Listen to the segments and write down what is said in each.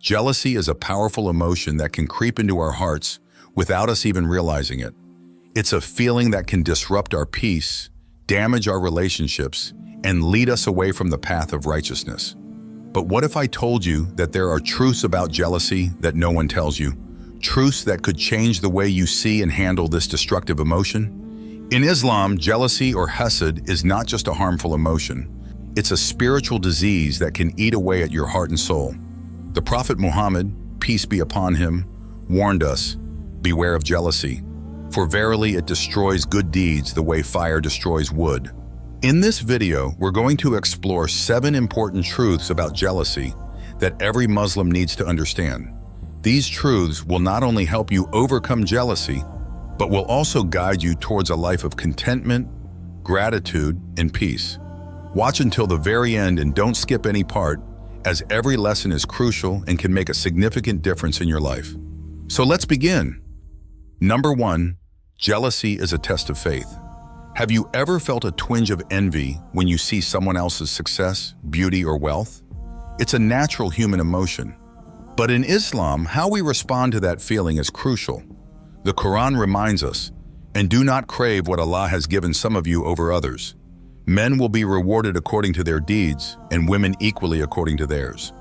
Jealousy is a powerful emotion that can creep into our hearts without us even realizing it. It's a feeling that can disrupt our peace, damage our relationships, and lead us away from the path of righteousness. But what if I told you that there are truths about jealousy that no one tells you? Truths that could change the way you see and handle this destructive emotion? In Islam, jealousy or hasad is not just a harmful emotion. It's a spiritual disease that can eat away at your heart and soul. The Prophet Muhammad, peace be upon him, warned us, beware of jealousy, for verily it destroys good deeds the way fire destroys wood. In this video, we're going to explore 7 important truths about jealousy that every Muslim needs to understand. These truths will not only help you overcome jealousy, but will also guide you towards a life of contentment, gratitude, and peace. Watch until the very end and don't skip any part, as every lesson is crucial and can make a significant difference in your life. So let's begin. Number 1, jealousy is a test of faith. Have you ever felt a twinge of envy when you see someone else's success, beauty, or wealth? It's a natural human emotion. But in Islam, how we respond to that feeling is crucial. The Quran reminds us, and do not crave what Allah has given some of you over others. Men will be rewarded according to their deeds, and women equally according to theirs.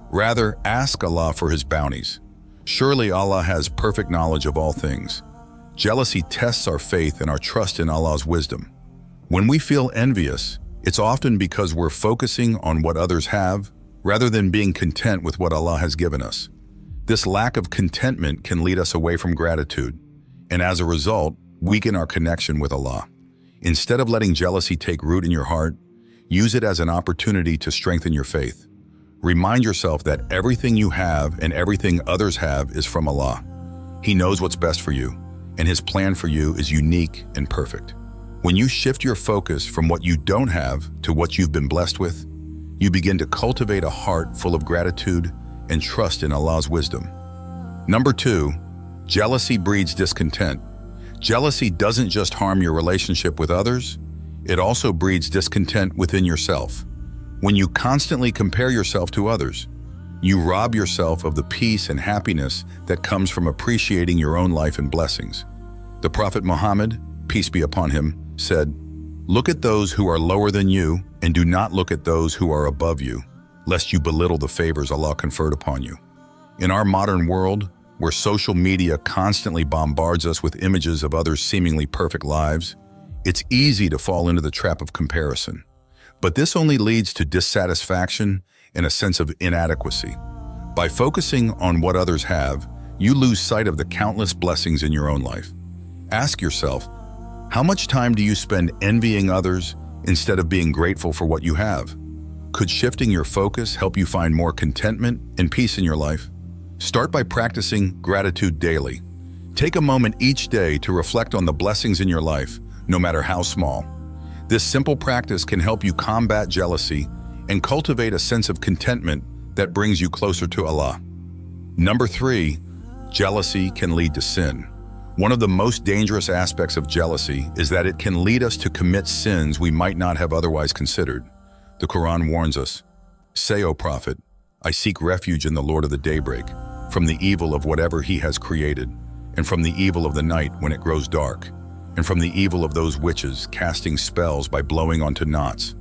Rather, ask Allah for His bounties. Surely Allah has perfect knowledge of all things. Jealousy tests our faith and our trust in Allah's wisdom. When we feel envious, it's often because we're focusing on what others have, rather than being content with what Allah has given us. This lack of contentment can lead us away from gratitude, and as a result, weaken our connection with Allah. Instead of letting jealousy take root in your heart, use it as an opportunity to strengthen your faith. Remind yourself that everything you have and everything others have is from Allah. He knows what's best for you, and His plan for you is unique and perfect. When you shift your focus from what you don't have to what you've been blessed with, you begin to cultivate a heart full of gratitude and trust in Allah's wisdom. Number 2, jealousy breeds discontent. Jealousy doesn't just harm your relationship with others, it also breeds discontent within yourself. When you constantly compare yourself to others, you rob yourself of the peace and happiness that comes from appreciating your own life and blessings. The Prophet Muhammad, peace be upon him, said, "Look at those who are lower than you, and do not look at those who are above you, lest you belittle the favors Allah conferred upon you." In our modern world, where social media constantly bombards us with images of others' seemingly perfect lives, it's easy to fall into the trap of comparison. But this only leads to dissatisfaction and a sense of inadequacy. By focusing on what others have, you lose sight of the countless blessings in your own life. Ask yourself, how much time do you spend envying others instead of being grateful for what you have? Could shifting your focus help you find more contentment and peace in your life? Start by practicing gratitude daily. Take a moment each day to reflect on the blessings in your life, no matter how small. This simple practice can help you combat jealousy and cultivate a sense of contentment that brings you closer to Allah. Number 3, jealousy can lead to sin. One of the most dangerous aspects of jealousy is that it can lead us to commit sins we might not have otherwise considered. The Quran warns us, "Say, O Prophet, I seek refuge in the Lord of the daybreak, from the evil of whatever He has created, and from the evil of the night when it grows dark, and from the evil of those witches casting spells by blowing onto knots,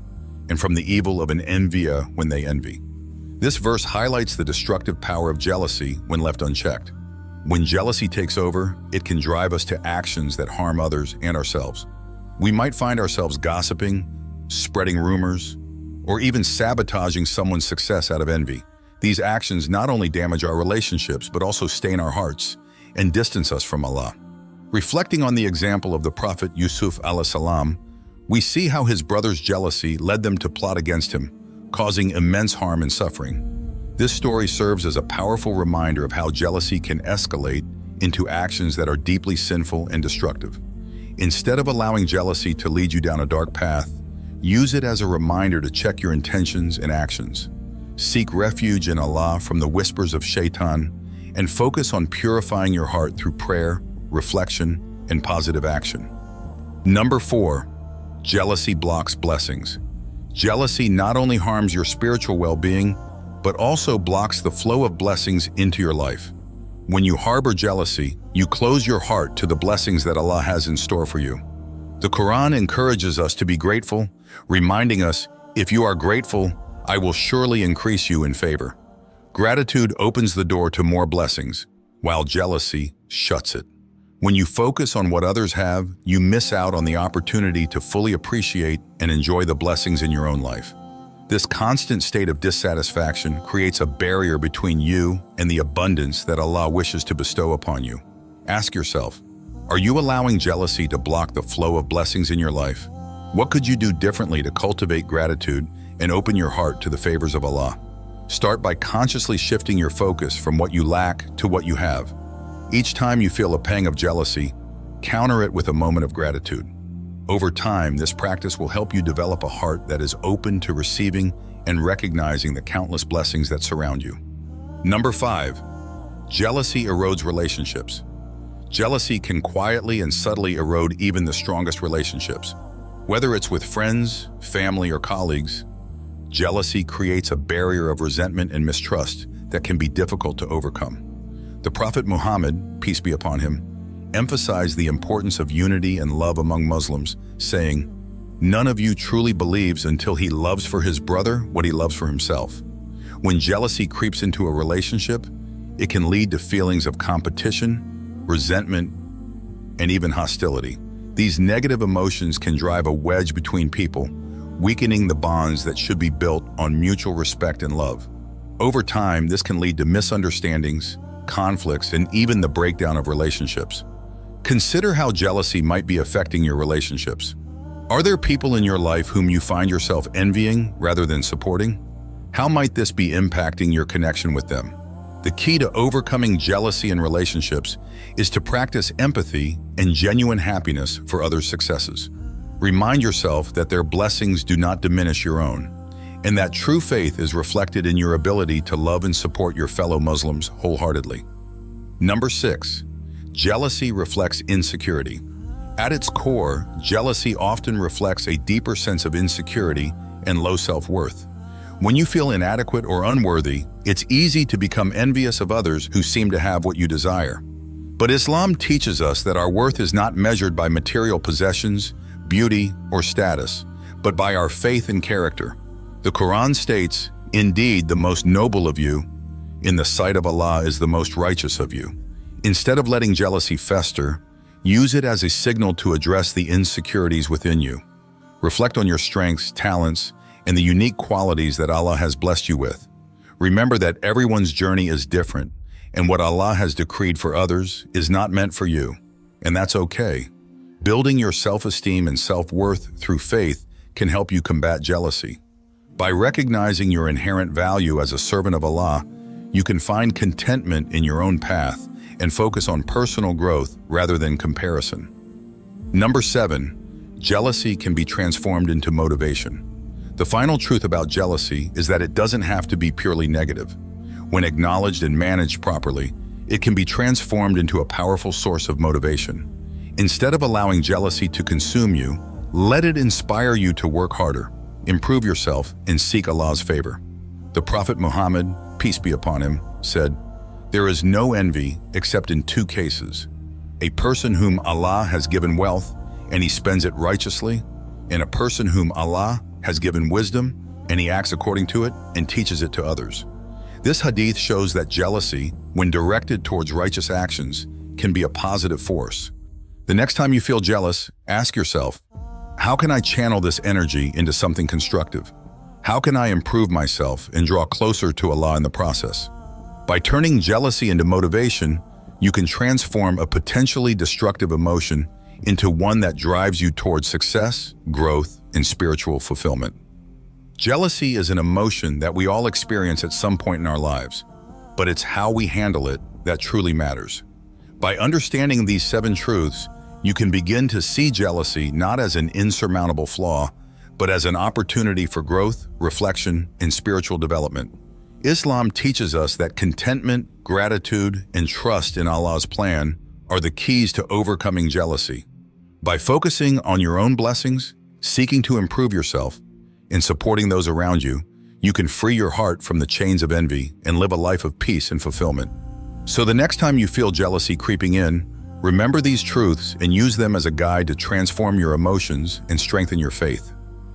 and from the evil of an envier when they envy." This verse highlights the destructive power of jealousy when left unchecked. When jealousy takes over, it can drive us to actions that harm others and ourselves. We might find ourselves gossiping, spreading rumors, or even sabotaging someone's success out of envy. These actions not only damage our relationships, but also stain our hearts and distance us from Allah. Reflecting on the example of the Prophet Yusuf alayhi salam, we see how his brother's jealousy led them to plot against him, causing immense harm and suffering. This story serves as a powerful reminder of how jealousy can escalate into actions that are deeply sinful and destructive. Instead of allowing jealousy to lead you down a dark path, use it as a reminder to check your intentions and actions. Seek refuge in Allah from the whispers of Shaitan, and focus on purifying your heart through prayer, reflection, and positive action. Number 4, jealousy blocks blessings. Jealousy not only harms your spiritual well-being, but also blocks the flow of blessings into your life. When you harbor jealousy, you close your heart to the blessings that Allah has in store for you. The Quran encourages us to be grateful, reminding us, if you are grateful, I will surely increase you in favor. Gratitude opens the door to more blessings, while jealousy shuts it. When you focus on what others have, you miss out on the opportunity to fully appreciate and enjoy the blessings in your own life. This constant state of dissatisfaction creates a barrier between you and the abundance that Allah wishes to bestow upon you. Ask yourself, are you allowing jealousy to block the flow of blessings in your life? What could you do differently to cultivate gratitude and open your heart to the favors of Allah? Start by consciously shifting your focus from what you lack to what you have. Each time you feel a pang of jealousy, counter it with a moment of gratitude. Over time, this practice will help you develop a heart that is open to receiving and recognizing the countless blessings that surround you. Number 5, jealousy erodes relationships. Jealousy can quietly and subtly erode even the strongest relationships. Whether it's with friends, family, or colleagues, jealousy creates a barrier of resentment and mistrust that can be difficult to overcome. The Prophet Muhammad, peace be upon him, emphasized the importance of unity and love among Muslims, saying, "None of you truly believes until he loves for his brother what he loves for himself." When jealousy creeps into a relationship, it can lead to feelings of competition, resentment, and even hostility. These negative emotions can drive a wedge between people, weakening the bonds that should be built on mutual respect and love. Over time, this can lead to misunderstandings, conflicts, and even the breakdown of relationships. Consider how jealousy might be affecting your relationships. Are there people in your life whom you find yourself envying rather than supporting? How might this be impacting your connection with them? The key to overcoming jealousy in relationships is to practice empathy and genuine happiness for others' successes. Remind yourself that their blessings do not diminish your own, and that true faith is reflected in your ability to love and support your fellow Muslims wholeheartedly. Number 6, jealousy reflects insecurity. At its core, jealousy often reflects a deeper sense of insecurity and low self-worth. When you feel inadequate or unworthy, it's easy to become envious of others who seem to have what you desire. But Islam teaches us that our worth is not measured by material possessions, beauty, or status, but by our faith and character. The Quran states, "Indeed, the most noble of you, in the sight of Allah, is the most righteous of you." Instead of letting jealousy fester, use it as a signal to address the insecurities within you. Reflect on your strengths, talents, and the unique qualities that Allah has blessed you with. Remember that everyone's journey is different, and what Allah has decreed for others is not meant for you, and that's okay. Building your self-esteem and self-worth through faith can help you combat jealousy. By recognizing your inherent value as a servant of Allah, you can find contentment in your own path and focus on personal growth rather than comparison. Number 7, jealousy can be transformed into motivation. The final truth about jealousy is that it doesn't have to be purely negative. When acknowledged and managed properly, it can be transformed into a powerful source of motivation. Instead of allowing jealousy to consume you, let it inspire you to work harder, improve yourself, and seek Allah's favor. The Prophet Muhammad, peace be upon him, said, "There is no envy except in 2 cases: a person whom Allah has given wealth and he spends it righteously, and a person whom Allah has given wisdom and he acts according to it and teaches it to others." This hadith shows that jealousy, when directed towards righteous actions, can be a positive force. The next time you feel jealous, ask yourself, how can I channel this energy into something constructive? How can I improve myself and draw closer to Allah in the process? By turning jealousy into motivation, you can transform a potentially destructive emotion into one that drives you towards success, growth, and spiritual fulfillment. Jealousy is an emotion that we all experience at some point in our lives, but it's how we handle it that truly matters. By understanding these 7 truths, you can begin to see jealousy not as an insurmountable flaw, but as an opportunity for growth, reflection, and spiritual development. Islam teaches us that contentment, gratitude, and trust in Allah's plan are the keys to overcoming jealousy. By focusing on your own blessings, seeking to improve yourself, and supporting those around you, you can free your heart from the chains of envy and live a life of peace and fulfillment. So the next time you feel jealousy creeping in, remember these truths and use them as a guide to transform your emotions and strengthen your faith.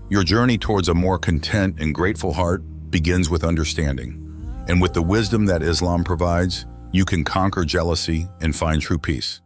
Your journey towards a more content and grateful heart begins with understanding. And with the wisdom that Islam provides, you can conquer jealousy and find true peace.